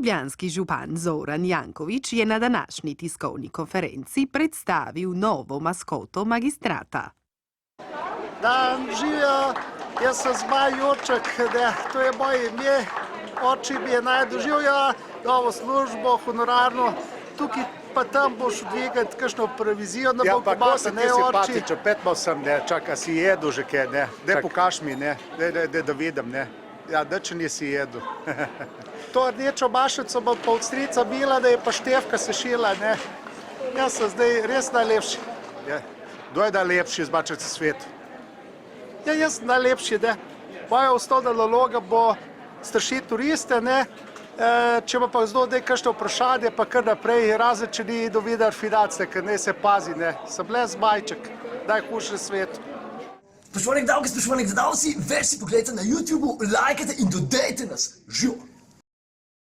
Ljubljanski župan Zoran Janković je na današnji tiskovni konferenci predstavil novo maskoto magistrata. Dan živijo, jaz sem Zmaj Jurček, to je moje ime, oči mi je najdoživja, novo službo, honorarno, tukaj pa tam boš dvigati kakšno provizijo, da bo komata, ne oči. Simpatičen, petmal sem, ne, čaka, si jedu že kaj, ne, daj pokaž mi, ne, da vidim, ne, ja, da če nisi jedu. To rdečo mašico bom pa od strica bila, da je pa Štefka sešila, ne, jaz sem zdaj res najlepši. Ja, kdo je najlepši zbačati svetu? Ja, jaz sem najlepši, ne, moja osnovna naloga bo strašiti turiste, ne, če pa zdo nekaj kakšno vprašanje, pa kar naprej, razen če ni dovidar finančne, ker ne se pazi, ne, sem le Zmajček, najhujši na svetu. Spoštovani gledalke, spoštovani gledalci, več si pogledajte na YouTubeu, lajkajte in dodajte nas, živo!